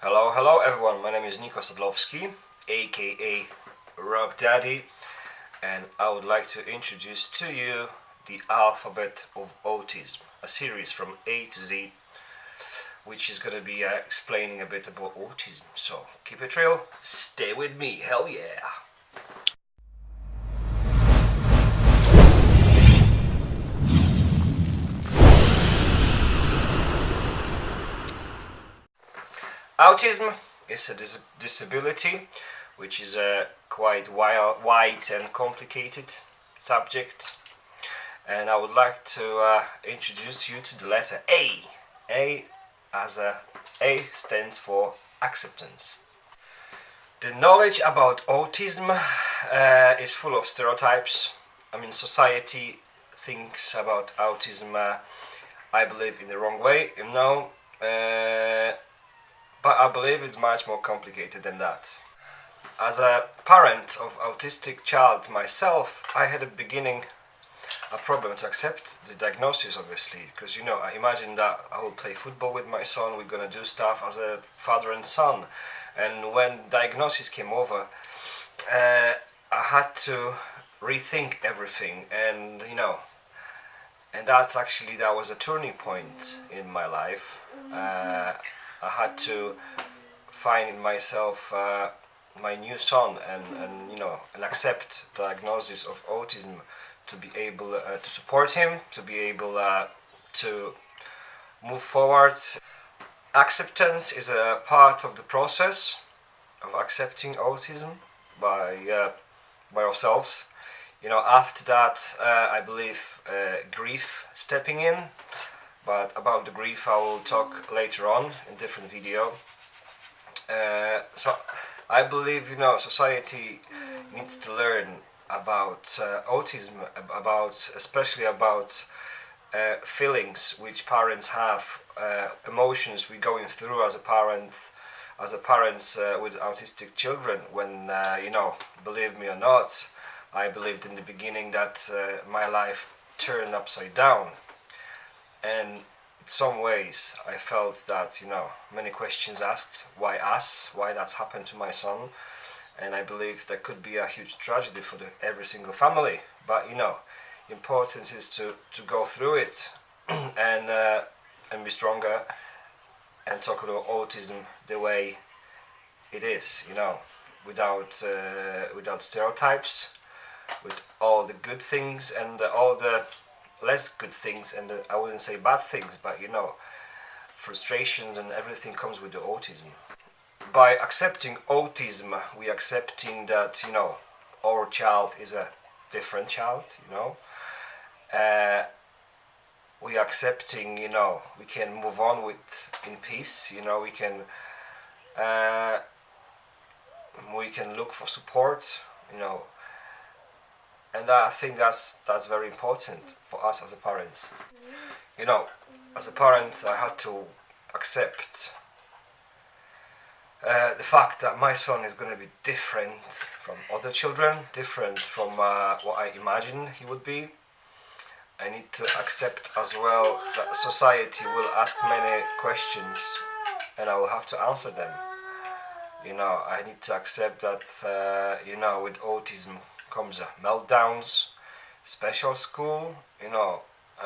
Hello everyone, my name is Niko Sadlowski, aka Rock Daddy, and I would like to introduce to you the Alphabet of Autism, a series from A to Z, which is gonna be explaining a bit about autism. So keep it real, stay with me, hell yeah! Autism is a disability which is a quite wide and complicated subject, and I would like to introduce you to the letter A. A stands for acceptance. The knowledge about autism is full of stereotypes. Society thinks about autism, I believe, in the wrong way, but I believe it's much more complicated than that. As a parent of autistic child myself, I had a problem to accept the diagnosis, obviously, because I imagine that I will play football with my son, we're gonna do stuff as a father and son, and when diagnosis came over, I had to rethink everything, and that was a turning point in my life. I had to find in myself my new son and accept diagnosis of autism, to be able to support him, to be able to move forward. Acceptance is a part of the process of accepting autism by ourselves. After that, I believe grief stepping in. But about the grief I will talk later on in different video. So I believe society needs to learn about autism, especially about feelings which parents have, emotions we're going through as a parents with autistic children. When believe me or not, I believed in the beginning that my life turned upside down. And in some ways I felt that many questions asked, why us, why that's happened to my son, and I believe that could be a huge tragedy for every single family. But important is to go through it and be stronger and talk about autism the way it is, without stereotypes, with all the good things and all the less good things, and I wouldn't say bad things, but frustrations and everything comes with the autism. By accepting autism, we accepting that our child is a different child. We accepting we can move on with in peace. We can look for support. And I think that's very important for us as a parents. As a parent, I had to accept the fact that my son is going to be different from other children, different from what I imagined he would be. I need to accept as well that society will ask many questions and I will have to answer them. I need to accept that with autism comes meltdowns, special school, and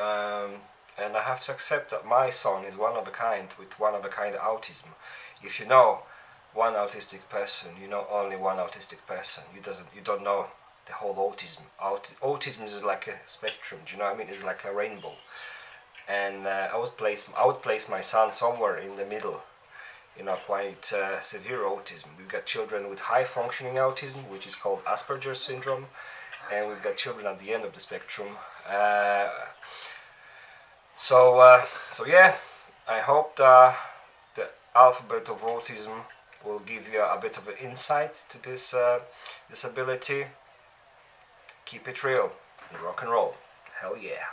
I have to accept that my son is one of a kind with one of a kind autism. If you know one autistic person, you know only one autistic person. You don't know the whole autism. Autism is like a spectrum. Do you know what I mean? It's like a rainbow, and I would place my son somewhere in the middle. Quite severe autism. We've got children with high functioning autism, which is called Asperger's syndrome, and we've got children at the end of the spectrum. So yeah, I hope the Alphabet of Autism will give you a bit of an insight to this disability. Keep it real and rock and roll. Hell yeah.